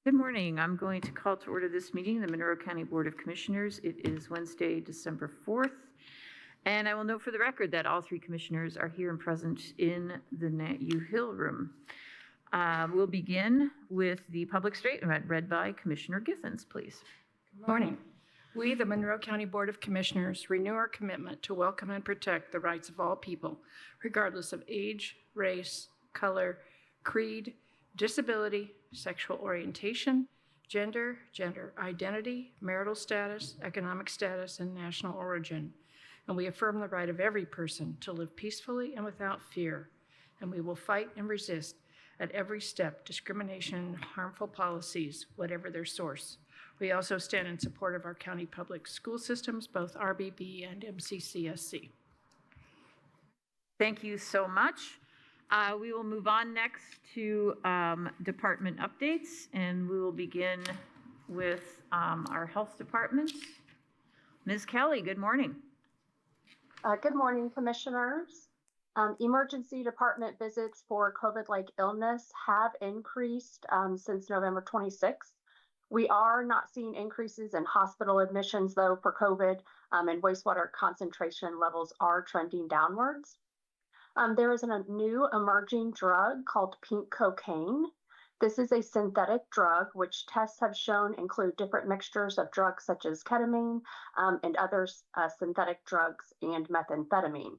Good morning. I'm going to call to order this meeting, the Monroe County Board of Commissioners. It is Wednesday, December 4th. And I will note for the record that all three commissioners are here and present in the Nat U Hill room. We'll begin with the public statement read by Commissioner Githens, please. Good morning. We, the Monroe County Board of Commissioners, renew our commitment to welcome and protect the rights of all people, regardless of age, race, color, creed, disability, sexual orientation, gender identity, marital status, economic status, and national origin. And we affirm the right of every person to live peacefully and without fear. And we will fight and resist at every step discrimination and harmful policies, whatever their source. We also stand in support of our county public school systems, both RBB and MCCSC. Thank you so much. We will move on next to department updates, and we will begin with our health department. Ms. Kelly, good morning. Good morning, commissioners. Emergency department visits for COVID-like illness have increased since November 26th. We are not seeing increases in hospital admissions, though, for COVID, and wastewater concentration levels are trending downwards. There is a new emerging drug called pink cocaine. This is a synthetic drug, which tests have shown include different mixtures of drugs such as ketamine and other synthetic drugs and methamphetamine.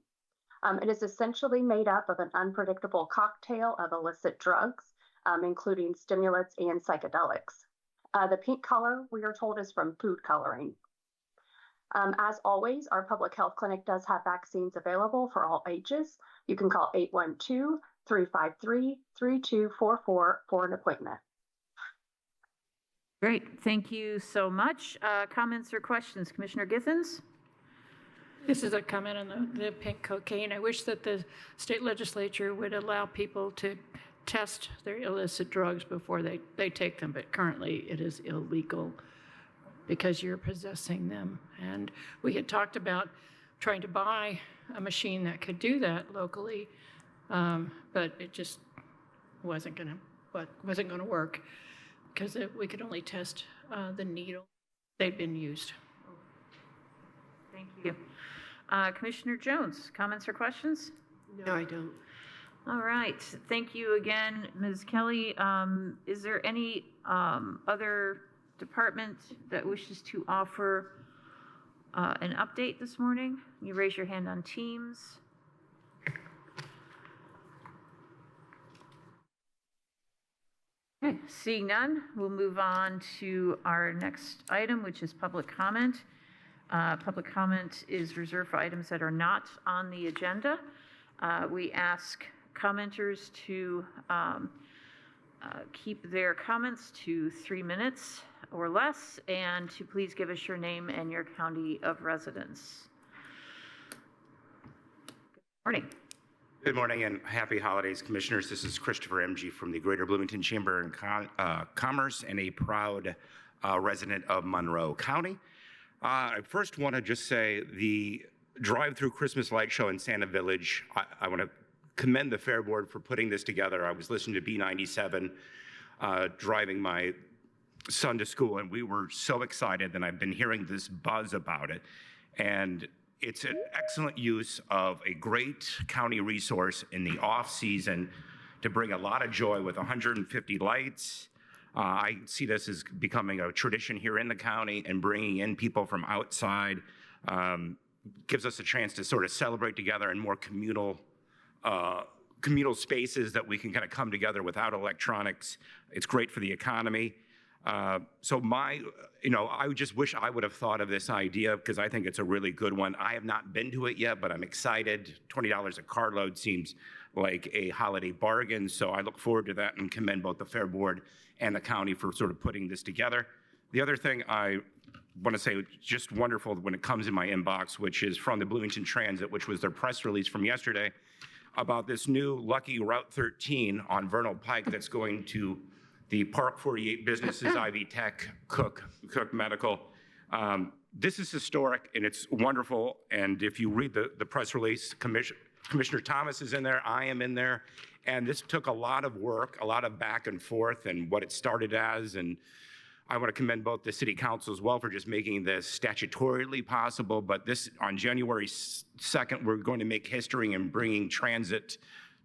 It is essentially made up of an unpredictable cocktail of illicit drugs, including stimulants and psychedelics. The pink color, we are told, is from food coloring. As always, our public health clinic does have vaccines available for all ages. You can call 812-353-3244 for an appointment. Great, thank you so much. Comments or questions? Commissioner Githens? This is a comment on the pink cocaine. I wish that the state legislature would allow people to test their illicit drugs before they take them, but currently it is illegal because you're possessing them. And we had talked about trying to buy a machine that could do that locally, but it just wasn't gonna work because we could only test the needle. They've been used. Thank you. Commissioner Jones, comments or questions? No, I don't. All right, thank you again, Ms. Kelly. Is there any other department that wishes to offer an update this morning? You raise your hand on Teams. Okay, seeing none, we'll move on to our next item, which is public comment. Public comment is reserved for items that are not on the agenda. We ask commenters to keep their comments to 3 minutes or less, and to please give us your name and your county of residence. Good morning. Good morning and happy holidays, commissioners. This is Christopher MG from the Greater Bloomington Chamber of Commerce and a proud resident of Monroe County. I first want to just say the drive-through Christmas light show in Santa Village, I want to commend the Fair Board for putting this together. I was listening to B97 driving my son to school, and we were so excited, and I've been hearing this buzz about it. And it's an excellent use of a great county resource in the off-season to bring a lot of joy with 150 lights. I see this as becoming a tradition here in the county, and bringing in people from outside gives us a chance to sort of celebrate together in more communal spaces that we can kind of come together without electronics. It's great for the economy. I just wish I would have thought of this idea because I think it's a really good one. I have not been to it yet, but I'm excited. $20 a carload seems like a holiday bargain, so I look forward to that and commend both the Fair Board and the county for sort of putting this together. The other thing I want to say, just wonderful when it comes in my inbox, which is from the Bloomington Transit, which was their press release from yesterday about this new Lucky Route 13 on Vernal Pike that's going to the Park 48 businesses, Ivy Tech, Cook Medical. This is historic and it's wonderful. And if you read the press release, Commissioner Thomas is in there, I am in there, And this took a lot of work, a lot of back and forth, and what it started as. And I want to commend both the city council as well for just making this statutorily possible. But this, on January 2nd, we're going to make history in bringing transit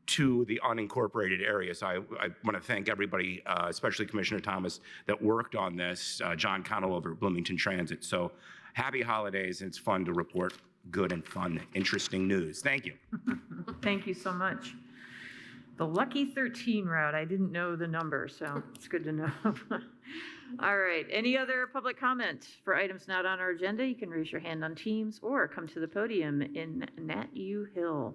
to the unincorporated areas. I want to thank everybody, especially Commissioner Thomas, that worked on this, John Connell over at Bloomington Transit. So happy holidays. It's fun to report good and fun, interesting news. Thank you. Thank you so much. The Lucky 13 route, I didn't know the number, so it's good to know. All right, any other public comment for items not on our agenda? You can raise your hand on Teams or come to the podium in Nat U Hill.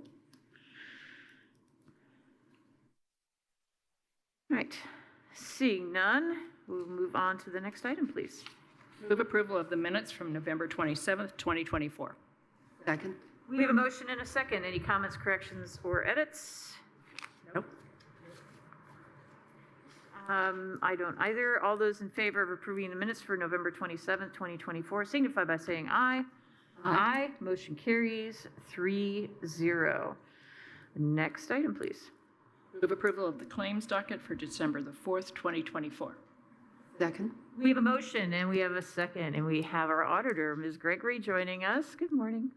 All right, seeing none, we'll move on to the next item, please. Move approval of the minutes from November 27th, 2024. Second. We have a motion and a second. Any comments, corrections, or edits? Nope. I don't either. All those in favor of approving the minutes for November 27th, 2024, signify by saying aye. Aye. Motion carries 3-0. Next item, please. Move approval of the claims docket for December the 4th, 2024. Second. We have a motion and we have a second, and we have our auditor, Ms. Gregory, joining us. Good morning.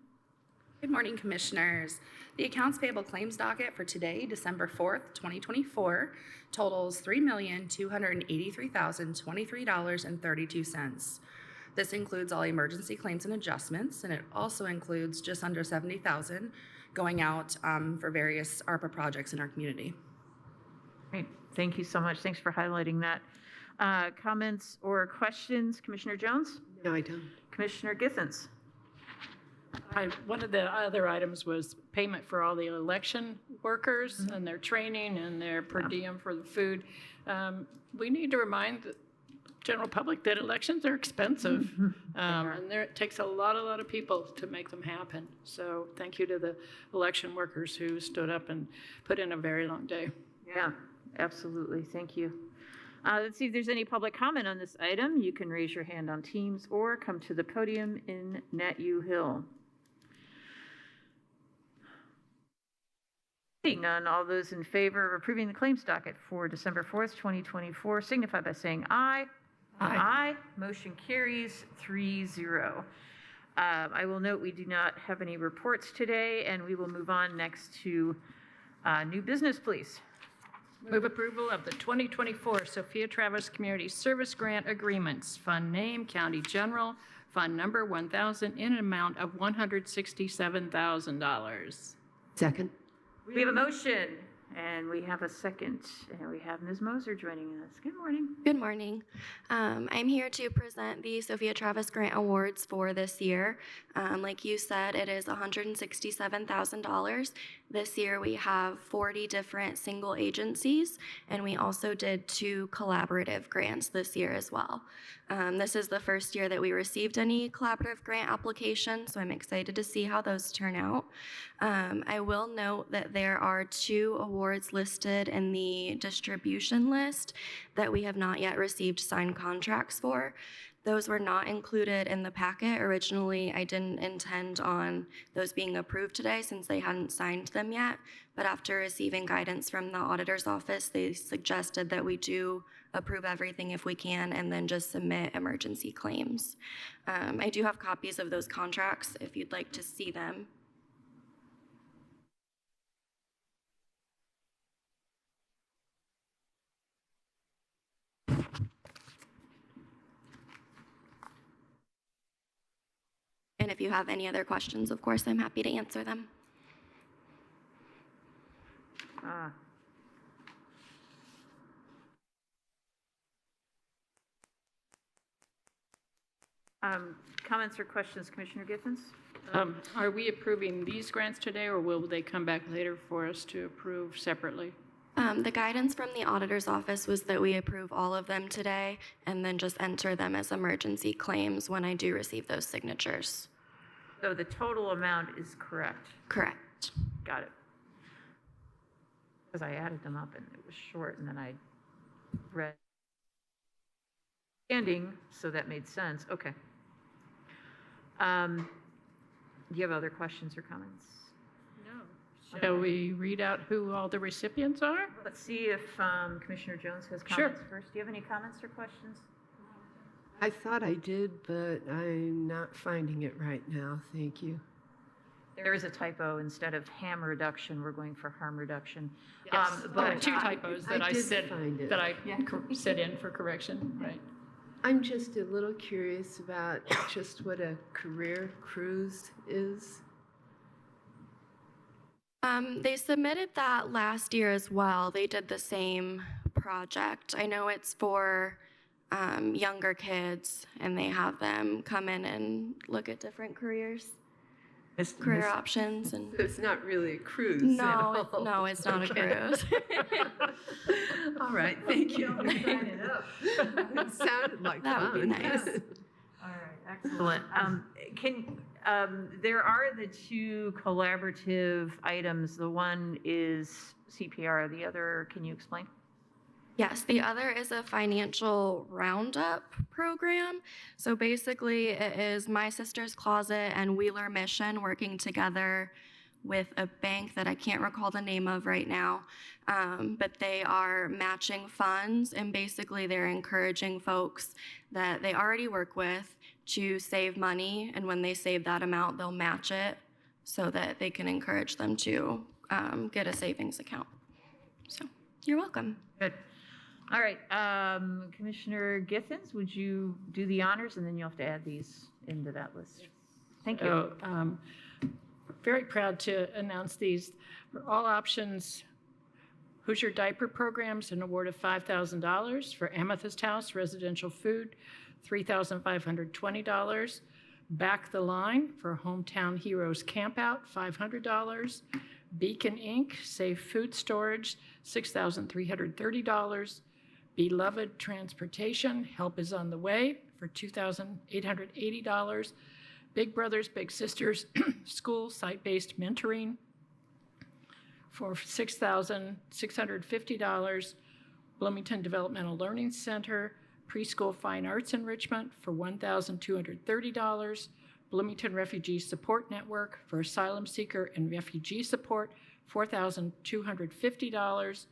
Good morning, Commissioners. The accounts payable claims docket for today, December 4th, 2024, totals $3,283,023.32. This includes all emergency claims and adjustments, and it also includes just under $70,000 going out for various ARPA projects in our community. Great. Thank you so much. Thanks for highlighting that. Comments or questions? Commissioner Jones? No, I don't. Commissioner Githens? One of the other items was payment for all the election workers and their training and their per diem for the food. We need to remind the general public that elections are expensive, and it takes a lot of people to make them happen. So thank you to the election workers who stood up and put in a very long day. Yeah, absolutely. Thank you. Let's see if there's any public comment on this item. You can raise your hand on Teams or come to the podium in Nat U Hill. Seeing none, all those in favor of approving the claims docket for December 4th, 2024, signify by saying aye. Aye. Aye. Motion carries 3-0. I will note we do not have any reports today, and we will move on next to new business, please. Move approval of the 2024 Sophia Travis Community Service Grant Agreements, Fund Name, County General, Fund Number 1000, in an amount of $167,000. Second. We have a motion, and we have a second, and we have Ms. Moser joining us. Good morning. Good morning. I'm here to present the Sophia Travis Grant Awards for this year. Like you said, it is $167,000. This year we have 40 different single agencies, and we also did 2 collaborative grants this year as well. This is the first year that we received any collaborative grant applications, so I'm excited to see how those turn out. I will note that there are 2 awards listed in the distribution list that we have not yet received signed contracts for. Those were not included in the packet. Originally, I didn't intend on those being approved today since they hadn't signed them yet. But after receiving guidance from the auditor's office, they suggested that we do approve everything if we can and then just submit emergency claims. I do have copies of those contracts if you'd like to see them. And if you have any other questions, of course, I'm happy to answer them. Comments or questions, Commissioner Githens? Are we approving these grants today, or will they come back later for us to approve separately? The guidance from the auditor's office was that we approve all of them today and then just enter them as emergency claims when I do receive those signatures. So the total amount is correct. Correct. Got it. Because I added them up and it was short, and then I read ending, so that made sense. Okay. Do you have other questions or comments? No. Shall we read out who all the recipients are? Let's see if Commissioner Jones has Sure. comments first. Do you have any comments or questions? I thought I did, but I'm not finding it right now. Thank you. There is a typo. Instead of harm reduction, we're going for harm reduction. Yes, there are two I- typos that I did said, find it. that I set in for correction, right? I'm just a little curious about just what a career cruise is. They submitted that last year as well. They did the same project. I know it's for younger kids, and they have them come in and look at different career options. And It's not really a cruise. no, no, it's not a cruise. All right, thank you for bringing it up. It sounded like That fun. would be nice. All right, excellent. There are the two collaborative items. The one is CPR, the other, can you explain? Yes, the other is a financial roundup program. So basically, it is My Sister's Closet and Wheeler Mission working together with a bank that I can't recall the name of right now. But they are matching funds, and basically they're encouraging folks that they already work with to save money. And when they save that amount, they'll match it so that they can encourage them to get a savings account. So you're welcome. Good. All right, Commissioner Githens, would you do the honors, and then you'll have to add these into that list. Thank you. So, very proud to announce these. For all options, Hoosier Diaper Programs, an award of $5,000. For Amethyst House Residential Food, $3,520. Back the Line for Hometown Heroes Campout, $500. Beacon Inc., Safe Food Storage, $6,330. Beloved Transportation, Help is on the Way for $2,880. Big Brothers Big Sisters School Site-Based Mentoring for $6,650. Bloomington Developmental Learning Center Preschool Fine Arts Enrichment for $1,230. Bloomington Refugee Support Network for Asylum Seeker and Refugee Support, $4,250.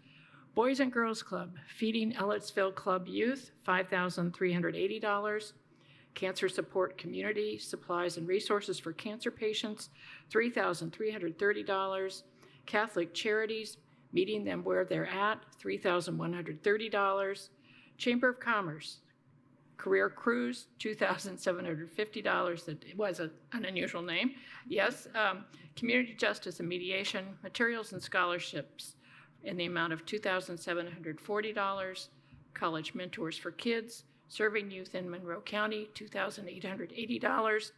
Boys and Girls Club, Feeding Ellettsville Club Youth, $5,380. Cancer Support Community, Supplies and Resources for Cancer Patients, $3,330. Catholic Charities, Meeting Them Where They're At, $3,130. Chamber of Commerce, Career Cruise, $2,750. That was an unusual name. Yes. Community Justice and Mediation, Materials and Scholarships in the amount of $2,740. College Mentors for Kids, Serving Youth in Monroe County, $2,880.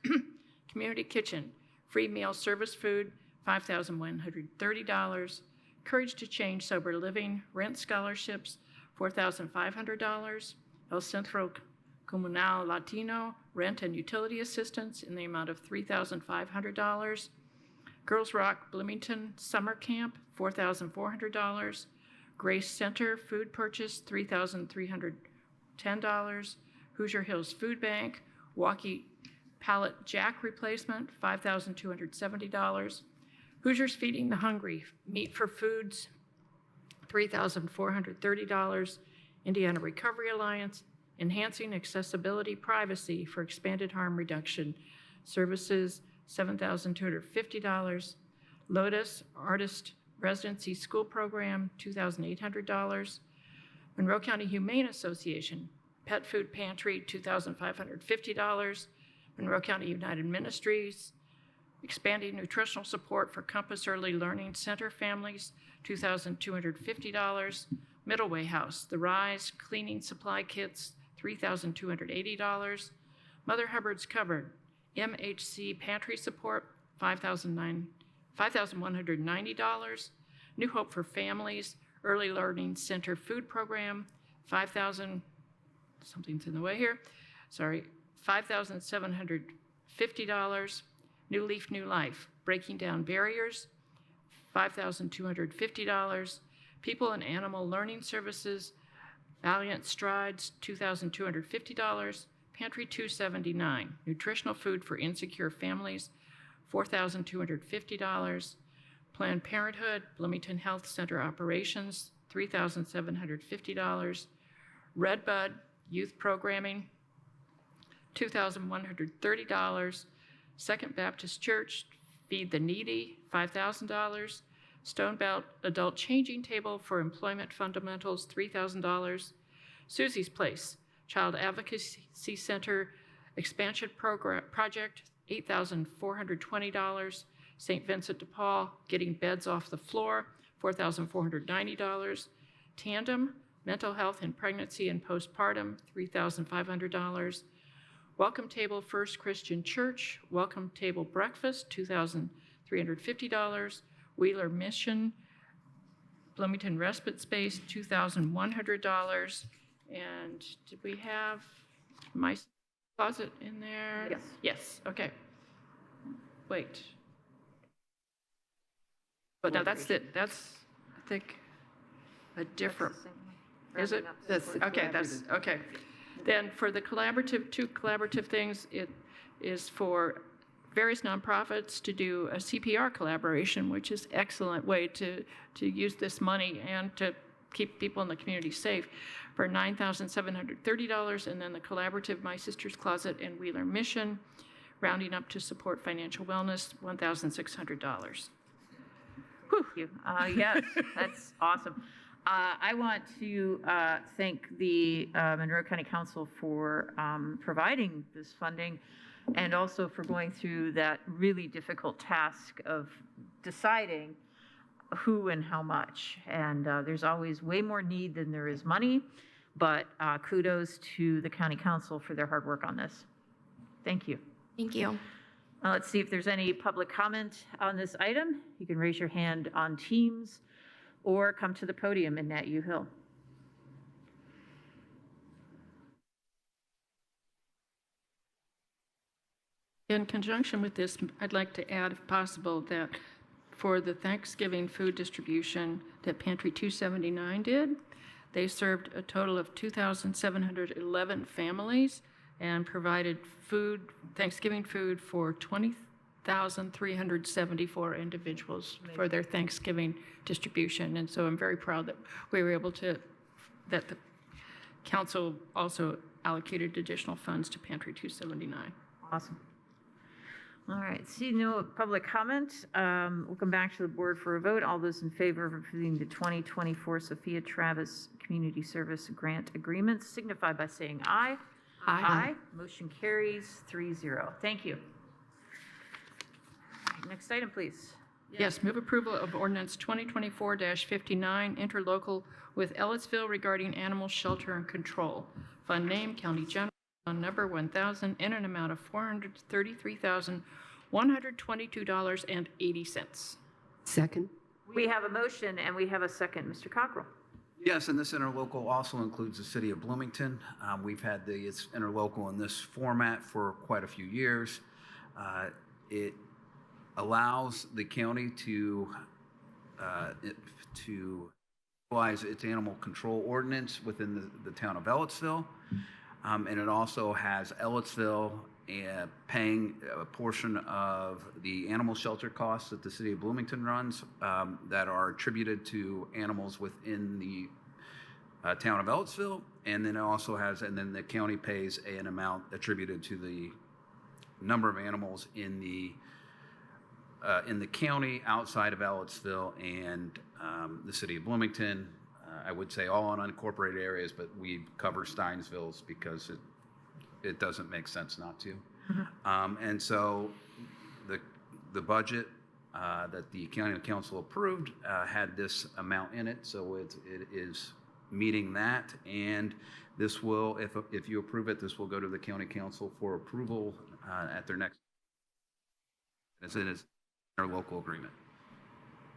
Community Kitchen, Free Meal Service Food, $5,130. Courage to Change Sober Living, Rent Scholarships, $4,500. El Centro Comunal Latino, Rent and Utility Assistance in the amount of $3,500. Girls Rock Bloomington Summer Camp, $4,400. Grace Center Food Purchase, $3,310. Hoosier Hills Food Bank, Walkie Pallet Jack Replacement, $5,270. Hoosiers Feeding the Hungry, Meat for Foods, $3,430. Indiana Recovery Alliance, Enhancing Accessibility Privacy for Expanded Harm Reduction Services, $7,250. Lotus Artist Residency School Program, $2,800. Monroe County Humane Association, Pet Food Pantry, $2,550. Monroe County United Ministries, Expanding Nutritional Support for Compass Early Learning Center Families, $2,250. Middleway House, The Rise Cleaning Supply Kits, $3,280. Mother Hubbard's Cupboard, MHC Pantry Support, $5,190. New Hope for Families, Early Learning Center Food Program, something's in the way here, sorry, $5,750. New Leaf, New Life, Breaking Down Barriers, $5,250. People and Animal Learning Services, Valiant Strides, $2,250. Pantry 279, Nutritional Food for Insecure Families, $4,250. Planned Parenthood, Bloomington Health Center Operations, $3,750. Redbud Youth Programming, $2,130. Second Baptist Church, Feed the Needy, $5,000. Stone Belt Adult Changing Table for Employment Fundamentals, $3,000. Susie's Place, Child Advocacy Center Expansion Project, $8,420. St. Vincent de Paul, Getting Beds Off the Floor, $4,490. Tandem, Mental Health in Pregnancy and Postpartum, $3,500. Welcome Table First Christian Church, Welcome Table Breakfast, $2,350. Wheeler Mission, Bloomington Respite Space, $2,100. And did we have my closet in there? Yes. Yes, okay. Wait. But now that's it, that's, I think, a different, is it? That's the Okay, that's, okay. Then for the collaborative, two collaborative things, it is for various nonprofits to do a CPR collaboration, which is an excellent way to use this money and to keep people in the community safe, for $9,730. And then the collaborative My Sister's Closet and Wheeler Mission, rounding up to support financial wellness, $1,600. Thank you. Yes, that's awesome. I want to thank the Monroe County Council for providing this funding and also for going through that really difficult task of deciding who and how much. And there's always way more need than there is money, but kudos to the County Council for their hard work on this. Thank you. Thank you. Let's see if there's any public comment on this item. You can raise your hand on Teams or come to the podium in Nat U Hill. In conjunction with this, I'd like to add, if possible, that for the Thanksgiving food distribution that Pantry 279 did, they served a total of 2,711 families and provided food, Thanksgiving food, for 20,374 individuals for their Thanksgiving distribution. And so I'm very proud that we were able to, that the council also allocated additional funds to Pantry 279. Awesome. All right, see no public comment. We'll come back to the board for a vote. All those in favor of approving the 2024 Sophia Travis Community Service Grant Agreement signify by saying aye. Aye. Motion carries 3-0. Thank you. All right, next item, please. Yes, move approval of ordinance 2024-59, interlocal with Ellisville regarding animal shelter and control. Fund name, County General, on number 1,000, in an amount of $433,122.80. Second. We have a motion and we have a second. Mr. Cockrell. Yes, and this interlocal also includes the city of Bloomington. We've had this interlocal in this format for quite a few years. It allows the county to utilize its animal control ordinance within the town of Ellisville. And it also has Ellisville paying a portion of the animal shelter costs that the city of Bloomington runs that are attributed to animals within the town of Ellisville. And then it also has, and then the county pays an amount attributed to the number of animals in the county outside of Ellisville and the city of Bloomington. I would say all in unincorporated areas, but we cover Steinsville's because it doesn't make sense not to. Mm-hmm. And so the budget that the county council approved had this amount in it, so it is meeting that. And this will, if you approve it, this will go to the county council for approval at their next, as it is their local agreement.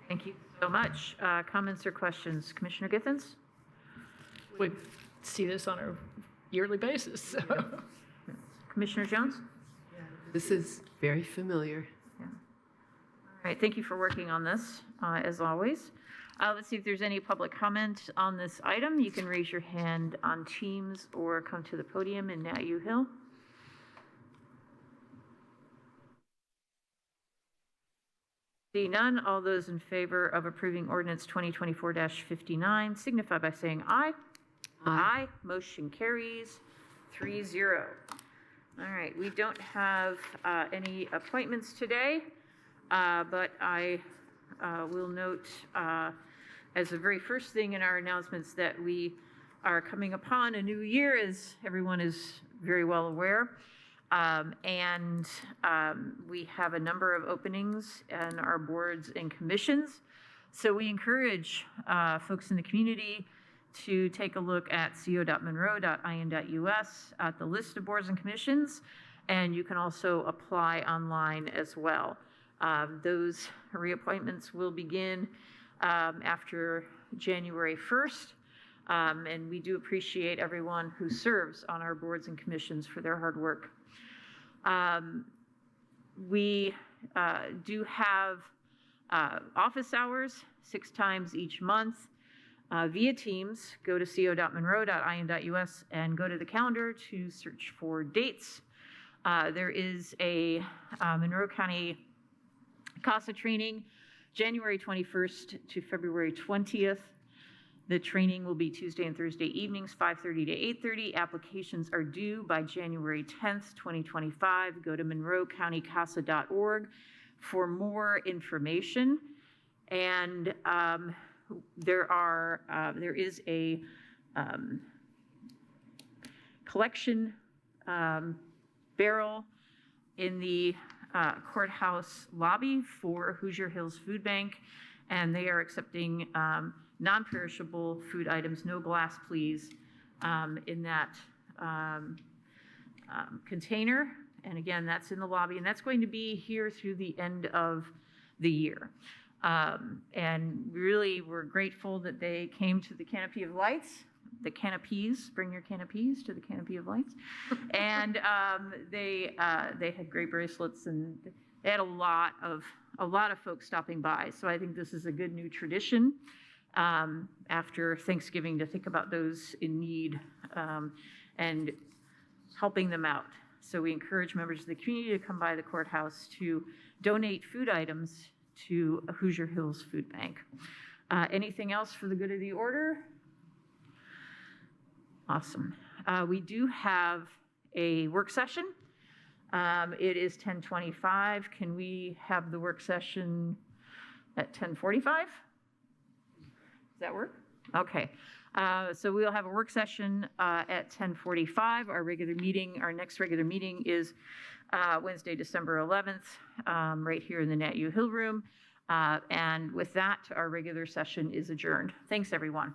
Thank you so much. Comments or questions? Commissioner Githens? We see this on a yearly basis. So. Commissioner Jones? This is very familiar. Yeah. All right, thank you for working on this, as always. Let's see if there's any public comment on this item. You can raise your hand on Teams or come to the podium in Nat U Hill. Seeing none, all those in favor of approving ordinance 2024-59 signify by saying aye. Aye. Motion carries 3-0. All right, we don't have any appointments today, but I will note as the very first thing in our announcements that we are coming upon a new year, as everyone is very well aware. We have a number of openings in our boards and commissions. So we encourage folks in the community to take a look at co.monroe.in.us at the list of boards and commissions, and you can also apply online as well. Those reappointments will begin after January 1st, and we do appreciate everyone who serves on our boards and commissions for their hard work. We do have office hours 6 times each month via Teams. Go to co.monroe.in.us and go to the calendar to search for dates. There is a Monroe County CASA training January 21st to February 20th. The training will be Tuesday and Thursday evenings, 5:30 to 8:30. Applications are due by January 10th, 2025. Go to monroecountycasa.org for more information. And there is a collection barrel in the courthouse lobby for Hoosier Hills Food Bank, and they are accepting non-perishable food items, no glass please, in that container. And again, that's in the lobby, and that's going to be here through the end of the year. And really, we're grateful that they came to the Canopy of Lights, the canopies, bring your canopies to the Canopy of Lights. And they had great bracelets, and they had a lot of folks stopping by. So I think this is a good new tradition after Thanksgiving to think about those in need and helping them out. So we encourage members of the community to come by the courthouse to donate food items to Hoosier Hills Food Bank. Anything else for the good of the order? Awesome. We do have a work session. It is 10:25. Can we have the work session at 10:45? Does that work? Okay. So we'll have a work session at 10:45. Our next regular meeting is Wednesday, December 11th, right here in the Nat U Hill Room. And with that, our regular session is adjourned. Thanks, everyone.